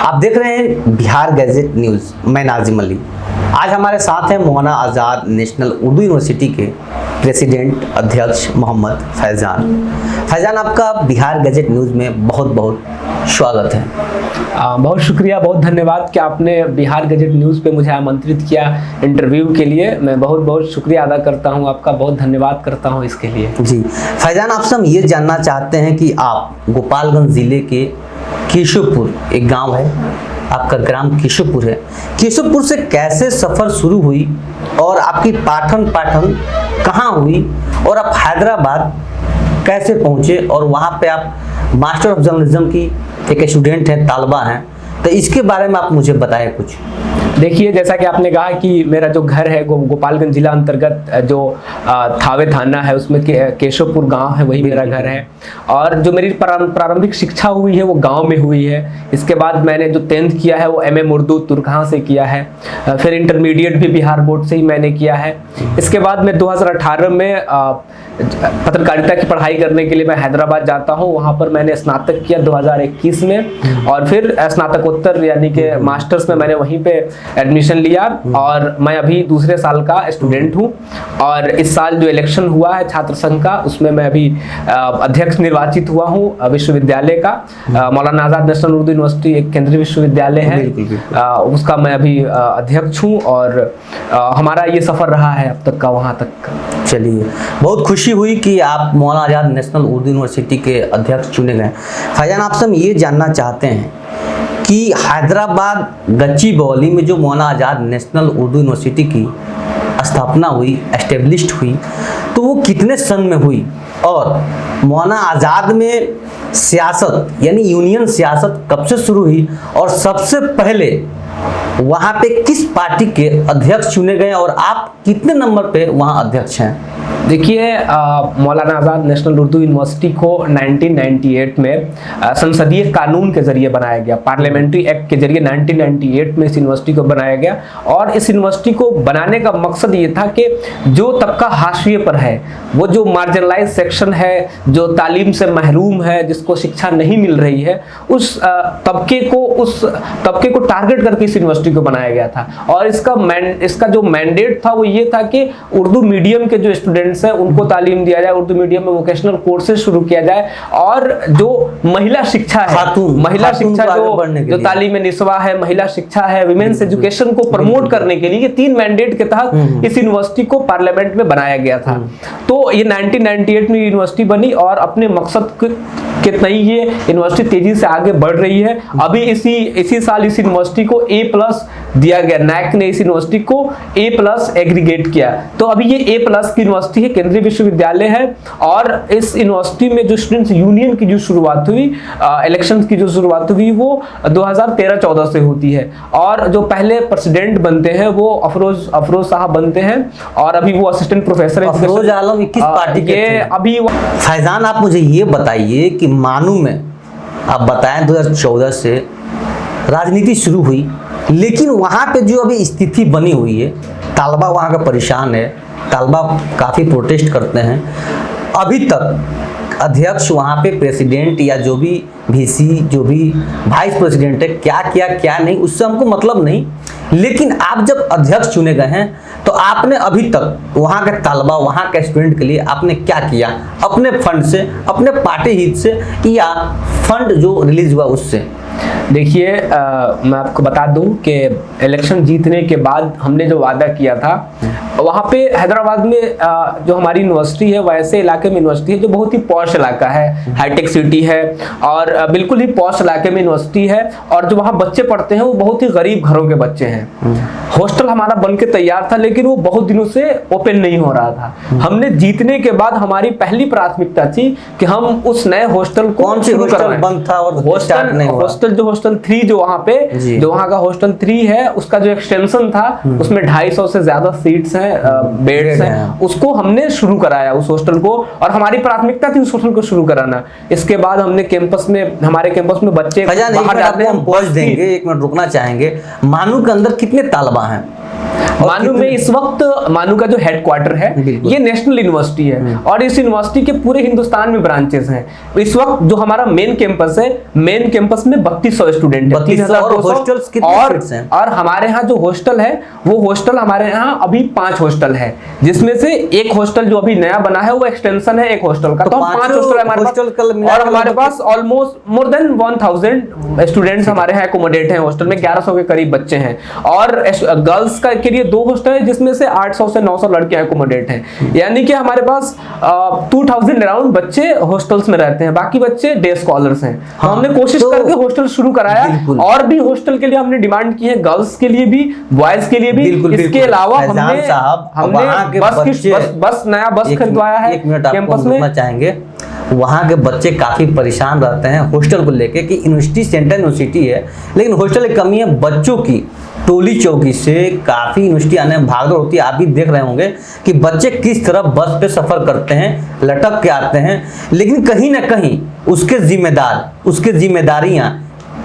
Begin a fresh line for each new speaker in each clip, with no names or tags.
आप देख रहे हैं बिहार गैजेट न्यूज़। मैं नाजिम अली। आज हमारे साथ हैं मौलाना आज़ाद नेशनल उर्दू यूनिवर्सिटी के प्रेसिडेंट अध्यक्ष मोहम्मद फैज़ान। फैज़ान, आपका बिहार गैजेट न्यूज़ में बहुत बहुत स्वागत है।
बहुत शुक्रिया, बहुत धन्यवाद कि आपने बिहार गैजेट न्यूज़ पे मुझे आमंत्रित किया इंटरव्यू के लिए। मैं बहुत बहुत शुक्रिया अदा करता हूँ, आपका बहुत धन्यवाद करता हूँ इसके लिए।
जी फैज़ान, आपसे हम ये जानना चाहते हैं कि आप गोपालगंज ज़िले के केशवपुर, एक गांव है आपका, ग्राम केशवपुर है, केशवपुर से कैसे सफ़र शुरू हुई और आपकी पाठन कहाँ हुई और आप हैदराबाद कैसे पहुँचे और वहाँ पे आप मास्टर ऑफ जर्नलिज्म की एक स्टूडेंट हैं, तालबा हैं, तो इसके बारे में आप मुझे बताएं कुछ।
देखिए, जैसा कि आपने कहा कि मेरा जो घर है गोपालगंज जिला अंतर्गत जो थावे थाना है उसमें केशवपुर गांव है, वही मेरा घर है। और जो मेरी प्रारंभिक शिक्षा हुई है वो गांव में हुई है। इसके बाद मैंने जो 10th किया है वो MM उर्दू तुर्कहाँ से किया है। फिर इंटरमीडिएट भी बिहार बोर्ड से ही मैंने किया है। इसके बाद मैं 2018 में पत्रकारिता की पढ़ाई करने के लिए मैं हैदराबाद जाता हूँ। वहाँ पर मैंने स्नातक किया 2021 में और फिर स्नातकोत्तर यानी कि मास्टर्स में मैंने वहीं पे एडमिशन लिया और मैं अभी दूसरे साल का स्टूडेंट हूँ। और इस साल जो इलेक्शन हुआ है छात्र संघ का, उसमें मैं अभी अध्यक्ष निर्वाचित हुआ हूँ विश्वविद्यालय का। मौलाना आज़ाद नेशनल उर्दू यूनिवर्सिटी एक केंद्रीय विश्वविद्यालय है, उसका मैं अभी अध्यक्ष हूँ और हमारा ये सफ़र रहा है अब तक का वहाँ तक।
चलिए, बहुत खुशी हुई कि आप मौलाना आज़ाद नेशनल उर्दू यूनिवर्सिटी के अध्यक्ष चुने गए। फैज़ान, आपसे हम ये जानना चाहते हैं कि हैदराबाद गच्चीबौली में जो मौलाना आज़ाद नेशनल उर्दू यूनिवर्सिटी की स्थापना हुई, एस्टेब्लिश्ड हुई, तो वो कितने सन में हुई और मौलाना आज़ाद में सियासत यानी यूनियन सियासत कब से शुरू हुई और सबसे पहले वहाँ पे किस पार्टी के अध्यक्ष चुने गए और आप कितने नंबर पे वहाँ अध्यक्ष हैं?
देखिए, मौलाना आज़ाद नेशनल उर्दू यूनिवर्सिटी को 1998 में संसदीय कानून के जरिए बनाया गया, पार्लियामेंट्री एक्ट के जरिए 1998 में इस यूनिवर्सिटी को बनाया गया। और इस यूनिवर्सिटी को बनाने का मकसद ये था कि जो तबका हाशिए पर है, वो जो मार्जिनलाइज सेक्शन है, जो तालीम से महरूम है, जिसको शिक्षा नहीं मिल रही है, उस तबके को टारगेट करके इस यूनिवर्सिटी को बनाया गया था। और इसका जो मैंडेट था वो ये था कि उर्दू मीडियम के जो स्टूडेंट्स हैं उनको तालीम दिया जाए, उर्दू मीडियम में वोकेशनल कोर्सेज शुरू किया जाए और जो महिला शिक्षा है, जो तालीम निस्वा है, महिला शिक्षा है, विमेंस एजुकेशन को प्रमोट करने के लिए ये 3 मैंडेट के तहत इस यूनिवर्सिटी को पार्लियामेंट में बनाया गया था। तो ये 1998 में यूनिवर्सिटी बनी और अपने मकसद के तई ये यूनिवर्सिटी तेजी से आगे बढ़ रही है। अभी इसी साल इस यूनिवर्सिटी को A+ दिया गया, नैक ने इस यूनिवर्सिटी को A+ एग्रीगेट किया। तो अभी ये A+ की यूनिवर्सिटी है, केंद्रीय विश्वविद्यालय है। और इस यूनिवर्सिटी में जो स्टूडेंट्स यूनियन की जो शुरुआत हुई, इलेक्शंस की जो शुरुआत हुई, वो 2013-14 से होती है। और जो पहले प्रेसिडेंट बनते हैं वो अफरोज साहब बनते हैं और अभी वो असिस्टेंट प्रोफेसर है।
अफरोज आलम किस पार्टी के थे?
अभी
फैज़ान, आप मुझे ये बताइए कि मानू में आप बताएं 2014 से राजनीति शुरू हुई, लेकिन वहाँ पे जो अभी स्थिति बनी हुई है, तालबा वहाँ का परेशान है, तालबा काफ़ी प्रोटेस्ट करते हैं। अभी तक अध्यक्ष वहाँ पे प्रेसिडेंट या जो भी VC, जो भी वाइस प्रेसिडेंट है, क्या किया क्या नहीं, उससे हमको मतलब नहीं। लेकिन आप जब अध्यक्ष चुने गए हैं तो आपने अभी तक वहाँ के तालबा, वहाँ के स्टूडेंट के लिए आपने क्या किया, अपने फंड से, अपने पार्टी हित से या फंड जो रिलीज हुआ उससे?
देखिए, मैं आपको बता दूं कि इलेक्शन जीतने के बाद हमने जो वादा किया था, वहाँ पे हैदराबाद में जो हमारी यूनिवर्सिटी है, वैसे इलाके में यूनिवर्सिटी है जो बहुत ही पॉश इलाका है, हाईटेक सिटी है और बिल्कुल ही पॉश इलाके में यूनिवर्सिटी है। और जो वहाँ बच्चे पढ़ते हैं वो बहुत ही गरीब घरों के बच्चे हैं। हॉस्टल हमारा बन के तैयार था लेकिन वो बहुत दिनों से ओपन नहीं हो रहा था। हमने जीतने के बाद हमारी पहली प्राथमिकता थी कि हम उस नए हॉस्टल को
कौन सी हॉस्टल बंद था और
हॉस्टल जो हॉस्टल 3 जो वहाँ पे जो वहाँ का हॉस्टल 3 है, उसका जो एक्सटेंशन था उसमें 250 से ज्यादा सीट्स हैं, बेड्स हैं, उसको हमने शुरू कराया उस हॉस्टल को। और हमारी प्राथमिकता थी उस हॉस्टल को शुरू कराना। इसके बाद हमने हमारे कैंपस में बच्चे बाहर जाते हैं,
हम पहुंच देंगे, 1 मिनट रुकना चाहेंगे। मानू के अंदर कितने तालबा हैं?
मानू में इस वक्त मानू का जो हेडक्वार्टर है
बिल्कुल।
ये नेशनल यूनिवर्सिटी है और इस यूनिवर्सिटी के पूरे हिंदुस्तान में ब्रांचेस हैं। इस वक्त जो हमारा मेन कैंपस है, मेन कैंपस में 3200 स्टूडेंट है,
3200 और hostels कितने seats हैं?
और हमारे यहाँ जो हॉस्टल है वो हॉस्टल हमारे यहाँ अभी 5 हॉस्टल है, जिसमें से एक हॉस्टल जो अभी नया बना है वो एक्सटेंशन है एक हॉस्टल का। तो 5 हॉस्टल हमारे पास और हमारे पास ऑलमोस्ट मोर देन 1000 स्टूडेंट्स हमारे यहाँ एकोमोडेट हैं हॉस्टल में। 1100 के करीब बच्चे हैं और गर्ल्स का के लिए 2 हॉस्टल है जिसमें से 800 से 900 लड़कियां एकोमोडेट हैं। यानी कि हमारे पास 2000 अराउंड बच्चे हॉस्टल्स में रहते हैं, बाकी बच्चे डे स्कॉलर्स हैं। तो हमने कोशिश करके हॉस्टल शुरू कराया और भी हॉस्टल के लिए हमने डिमांड की है, गर्ल्स के लिए भी, बॉयज के लिए भी। इसके अलावा हमने बस नया बस खरीदवाया है कैंपस में।
चाहेंगे वहाँ के बच्चे काफ़ी परेशान रहते हैं हॉस्टल को लेके कि यूनिवर्सिटी सेंट्रल यूनिवर्सिटी है लेकिन हॉस्टल की कमी है। बच्चों की टोली चौकी से काफ़ी यूनिवर्सिटी आने में भागदौड़ होती है। आप भी देख रहे होंगे कि बच्चे किस तरह बस पे सफ़र करते हैं, लटक के आते हैं, लेकिन कहीं ना कहीं उसके जिम्मेदारियाँ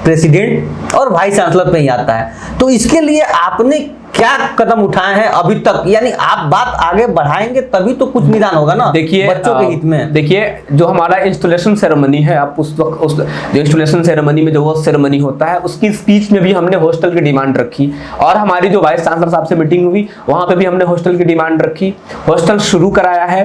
प्रेसिडेंट और वाइस चांसलर पे ही आता है। तो इसके लिए आपने क्या कदम उठाए हैं अभी तक? यानी आप बात आगे बढ़ाएंगे तभी तो कुछ निदान होगा ना।
देखिए
बच्चों के हित में।
देखिए जो हमारा इंस्टॉलेशन सेरेमनी है, आप उस वक्त जो इंस्टॉलेशन सेरेमनी में जो वो सेरेमनी होता है उसकी स्पीच में भी हमने हॉस्टल की डिमांड रखी और हमारी जो वाइस चांसलर साहब से मीटिंग हुई वहां पे भी हमने हॉस्टल की डिमांड रखी, हॉस्टल शुरू कराया है।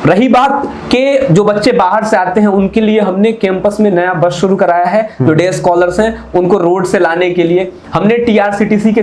रही बात के जो बच्चे बाहर से आते हैं उनके लिए हमने कैंपस में नया बस शुरू कराया है। जो डे स्कॉलर्स हैं उनको रोड से लाने के लिए हमने टीआरसीटीसी के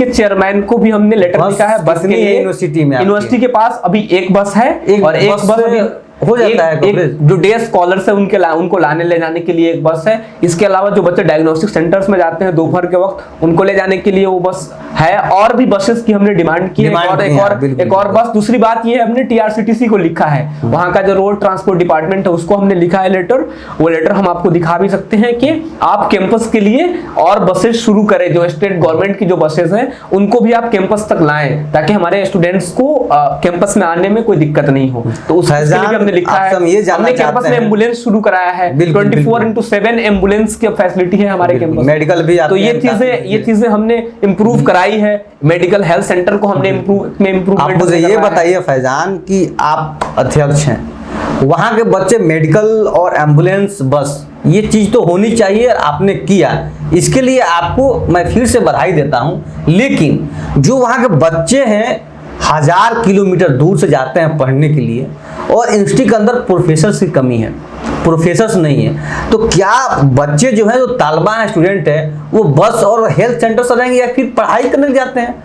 चेयरमैन को भी हमने लेटर लिखा है बस के लिए। यूनिवर्सिटी के पास अभी एक बस है और एक बस अभी हो जाता है। जो डे स्कॉलर्स है उनको लाने ले जाने के लिए एक बस है। इसके अलावा जो बच्चे डायग्नोस्टिक सेंटर्स में जाते हैं दोपहर के वक्त उनको ले जाने के लिए वो बस है और भी बसेस की हमने डिमांड की है और एक और बस। दूसरी बात ये है हमने टीआरसीटीसी को लिखा है, वहां का जो रोड ट्रांसपोर्ट डिपार्टमेंट है उसको हमने लिखा है लेटर। वो लेटर हम आपको दिखा भी सकते हैं कि आप कैंपस के लिए और बसेस शुरू करें, जो स्टेट गवर्नमेंट की जो बसेस हैं उनको भी आप कैंपस तक लाएं ताकि हमारे स्टूडेंट्स को कैंपस में आने में कोई दिक्कत नहीं हो। तो उसके लिए हमने लिखा है, हमने कैंपस में एम्बुलेंस शुरू कराया है, 24/7 एम्बुलेंस की फैसिलिटी है हमारे कैंपस,
मेडिकल भी।
तो ये चीजें हमने इम्प्रूव कराई है। मेडिकल हेल्थ सेंटर को हमने इम्प्रूवमेंट।
आप मुझे ये बताइए फैजान कि आप अध्यक्ष हैं, वहाँ के बच्चे मेडिकल और एम्बुलेंस बस ये चीज़ तो होनी चाहिए, आपने किया, इसके लिए आपको मैं फिर से बधाई देता हूँ। लेकिन जो वहाँ के बच्चे हैं 1000 किलोमीटर दूर से जाते हैं पढ़ने के लिए और यूनिवर्सिटी के अंदर प्रोफेसर्स की कमी है, प्रोफेसर्स नहीं है, तो क्या बच्चे जो हैं जो तालबा हैं स्टूडेंट हैं वो बस और हेल्थ सेंटर से रहेंगे या फिर पढ़ाई करने जाते हैं?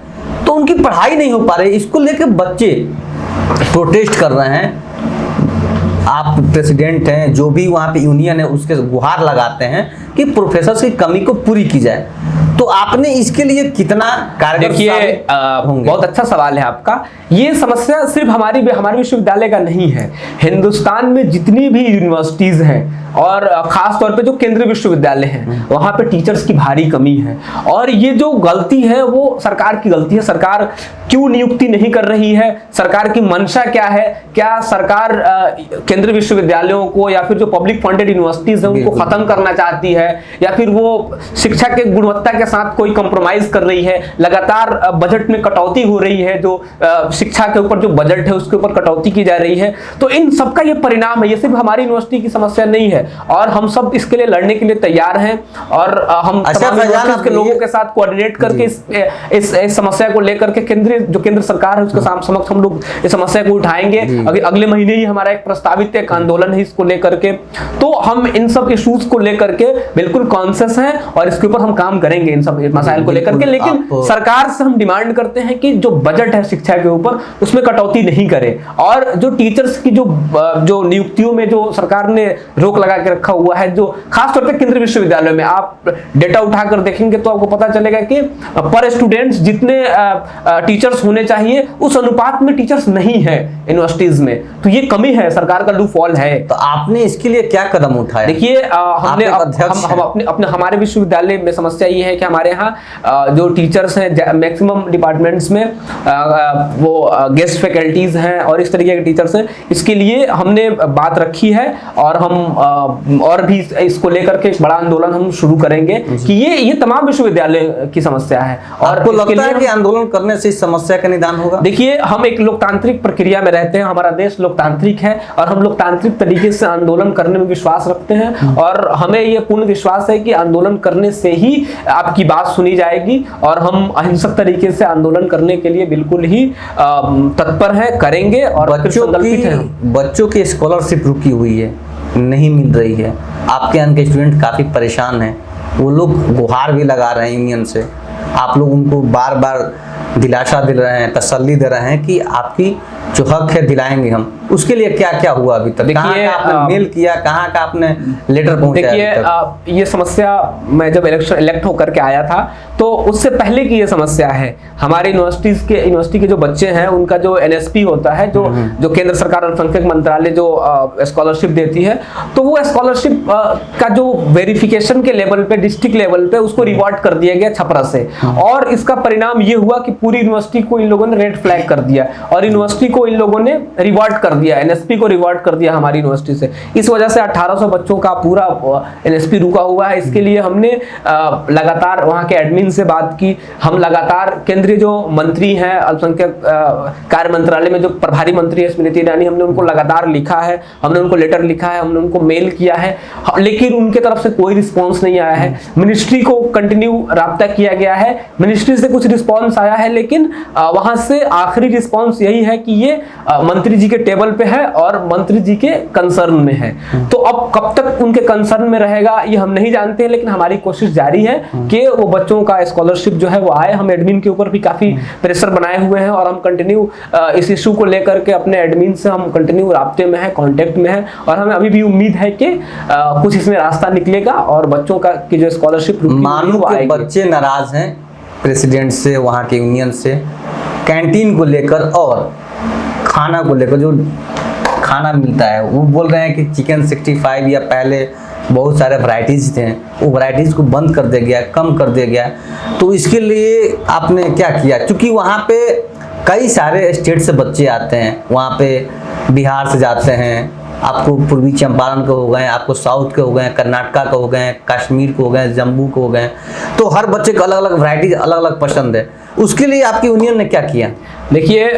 तो उनकी पढ़ाई नहीं हो पा रही, इसको लेकर बच्चे प्रोटेस्ट कर रहे हैं। आप प्रेसिडेंट हैं, जो भी वहाँ पे यूनियन है उसके गुहार लगाते हैं कि प्रोफेसर्स की कमी को पूरी की जाए। तो आपने इसके लिए कितना कारगर?
देखिए बहुत अच्छा सवाल है आपका। ये समस्या सिर्फ हमारे विश्वविद्यालय का नहीं है, हिंदुस्तान में जितनी भी यूनिवर्सिटीज हैं और खास तौर पे जो केंद्रीय विश्वविद्यालय हैं वहां पे टीचर्स की भारी कमी है। और ये जो गलती है वो सरकार की गलती है। सरकार क्यों नियुक्ति नहीं कर रही है, सरकार की मंशा क्या है? क्या सरकार केंद्रीय विश्वविद्यालयों को या फिर जो पब्लिक फंडेड यूनिवर्सिटीज हैं उनको खत्म करना चाहती है या फिर वो शिक्षा के गुणवत्ता के साथ कोई कंप्रोमाइज कर रही है? लगातार बजट में कटौती हो रही है, जो शिक्षा के ऊपर जो बजट है उसके ऊपर कटौती की जा रही है। तो इन सबका ये परिणाम है, ये सिर्फ हमारी यूनिवर्सिटी की समस्या नहीं है और हम सब इसके लिए लड़ने के लिए तैयार हैं और हम के लोगों के साथ कोऑर्डिनेट करके इस समस्या को लेकर के केंद्र सरकार है उसके समक्ष हम लोग इस समस्या को उठाएंगे। अगले महीने ही हमारा एक प्रस्तावित एक आंदोलन है इसको लेकर के। तो हम इन सब इश्यूज को लेकर के बिल्कुल कॉन्शियस हैं और इसके ऊपर हम काम करेंगे इन सब मसाइल को लेकर के। लेकिन सरकार से हम डिमांड करते हैं कि जो बजट है शिक्षा के ऊपर उसमें कटौती नहीं करे और जो टीचर्स की जो नियुक्तियों में जो सरकार ने रोक लगा के रखा हुआ है, जो खास तौर पे केंद्रीय विश्वविद्यालयों में आप डेटा उठाकर देखेंगे तो आपको पता चलेगा कि पर स्टूडेंट्स जितने टीचर्स होने चाहिए उस अनुपात में टीचर्स नहीं है यूनिवर्सिटीज में। तो ये कमी है, सरकार का लूपहॉल है।
तो आपने इसके लिए क्या कदम उठाया?
देखिए हमने हमारे विश्वविद्यालय में समस्या ये है कि हमारे यहाँ जो टीचर्स हैं मैक्सिमम डिपार्टमेंट्स में वो गेस्ट फैकल्टीज हैं और इस तरीके के टीचर्स हैं, इसके लिए हमने बात रखी है और हम और भी इसको लेकर के एक बड़ा आंदोलन हम शुरू करेंगे कि ये तमाम विश्वविद्यालय की समस्या है। और
आपको लगता है कि आंदोलन करने से इस समस्या का निदान होगा?
देखिए, हम एक लोकतांत्रिक प्रक्रिया में रहते हैं, हमारा देश लोकतांत्रिक है और हम लोकतांत्रिक तरीके से आंदोलन करने में विश्वास रखते हैं और हमें ये पूर्ण विश्वास है कि आंदोलन करने से ही आपकी बात सुनी जाएगी और हम अहिंसक तरीके से आंदोलन करने के लिए बिल्कुल ही तत्पर हैं, करेंगे और
बच्चों की स्कॉलरशिप रुकी हुई है, नहीं मिल रही है। आपके यहाँ के स्टूडेंट काफी परेशान हैं, वो लोग गुहार भी लगा रहे हैं यूनियन से, आप लोग उनको बार बार दिलासा दे रहे हैं, तसल्ली दे रहे हैं कि आपकी जो हक है दिलाएंगे हम। उसके लिए क्या क्या हुआ अभी तक? कहाँ का आपने मेल किया, कहाँ का आपने लेटर पहुंचाया?
देखिए, ये समस्या मैं जब इलेक्ट होकर के आया था तो उससे पहले की ये समस्या है। हमारे यूनिवर्सिटी के जो बच्चे हैं उनका जो एनएसपी होता है, जो केंद्र सरकार अल्पसंख्यक मंत्रालय जो स्कॉलरशिप देती है, तो वो स्कॉलरशिप का जो वेरिफिकेशन के लेवल पे, डिस्ट्रिक्ट लेवल पे उसको रिवॉर्ड कर दिया गया छपरा से। और इसका परिणाम ये हुआ कि पूरी यूनिवर्सिटी को इन लोगों ने रेड फ्लैग कर दिया और यूनिवर्सिटी को इन लोगों ने रिवॉर्ड कर दिया, एनएसपी को रिवॉर्ड कर दिया हमारी यूनिवर्सिटी से। इस वजह से 1800 बच्चों का पूरा एनएसपी रुका हुआ है। इसके लिए हमने लगातार वहां के एडमिन से बात की, हम लगातार केंद्रीय जो मंत्री हैं अल्पसंख्यक कार्य मंत्रालय में जो प्रभारी मंत्री है स्मृति ईरानी, हमने उनको लगातार लिखा है, हमने उनको लेटर लिखा है, हमने उनको मेल किया है, लेकिन उनके तरफ से कोई रिस्पॉन्स नहीं आया है। मिनिस्ट्री को कंटिन्यू राब्ता किया गया है, मिनिस्ट्री से कुछ रिस्पॉन्स आया है, लेकिन वहां से आखिरी रिस्पॉन्स यही है कि ये मंत्री जी के टेबल पे है और मंत्री जी के कंसर्न में है। तो अब कब तक उनके कंसर्न में रहेगा ये हम नहीं जानते हैं, लेकिन हमारी कोशिश जारी है कि वो बच्चों का स्कॉलरशिप जो है वो आए। हम एडमिन के ऊपर भी काफी प्रेशर बनाए हुए हैं और हम कंटिन्यू इस इशू को लेकर के अपने एडमिन से हम कंटिन्यू राब्ते में है, कांटेक्ट में है और हमें अभी भी उम्मीद है कि कुछ इसमें रास्ता निकलेगा और बच्चों का की जो स्कॉलरशिप
मानो कि बच्चे नाराज हैं प्रेसिडेंट से, वहाँ के यूनियन से, कैंटीन को लेकर और खाना को लेकर। जो खाना मिलता है वो बोल रहे हैं कि चिकन 65 या पहले बहुत सारे वैरायटीज़ थे, वो वैरायटीज़ को बंद कर दिया गया, कम कर दिया गया। तो इसके लिए आपने क्या किया? क्योंकि वहाँ पे कई सारे स्टेट से बच्चे आते हैं, वहाँ पे बिहार से जाते हैं, आपको पूर्वी चंपारण के हो गए, आपको साउथ के हो गए, कर्नाटका के हो गए, कश्मीर के हो गए, जम्मू के हो गए। तो हर बच्चे को अलग अलग वैरायटी अलग अलग पसंद है। उसके लिए आपकी यूनियन ने क्या किया?
देखिए,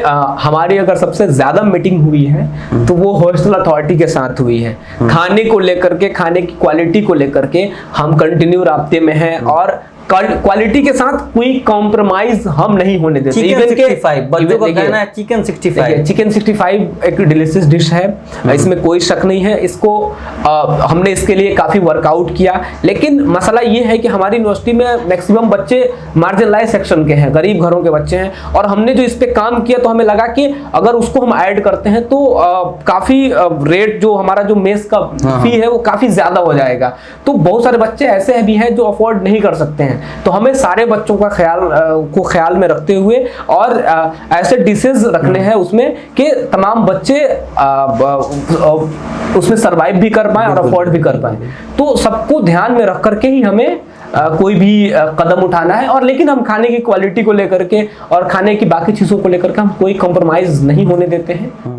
हमारी अगर सबसे ज्यादा मीटिंग हुई है तो वो हॉस्टल अथॉरिटी के साथ हुई है। खाने को लेकर के, खाने की क्वालिटी को लेकर के हम कंटिन्यू राब्ते में हैं और क्वालिटी के साथ कोई कॉम्प्रोमाइज हम नहीं होने देते।
चिकन 65 बच्चों का कहना है, चिकन
65 एक डिलीशियस डिश है, इसमें कोई शक नहीं है। इसको हमने इसके लिए काफी वर्कआउट किया, लेकिन मसला ये है कि हमारी यूनिवर्सिटी में मैक्सिमम बच्चे मार्जिनलाइज सेक्शन के हैं, गरीब घरों के बच्चे हैं और हमने जो इस पे काम किया तो हमें लगा कि अगर उसको हम ऐड करते हैं तो काफी रेट जो हमारा जो मेस का फी है वो काफी ज्यादा हो जाएगा। तो बहुत सारे बच्चे ऐसे भी हैं जो अफोर्ड नहीं कर सकते हैं, तो हमें सारे बच्चों का ख्याल में रखते हुए और ऐसे डिशेस रखने हैं उसमें कि तमाम बच्चे उसमें सरवाइव भी कर पाए और अफोर्ड भी कर पाए। तो सबको ध्यान में रख करके ही हमें कोई भी कदम उठाना है। और लेकिन हम खाने की क्वालिटी को लेकर के और खाने की बाकी चीजों को लेकर के हम कोई कॉम्प्रोमाइज नहीं होने देते हैं।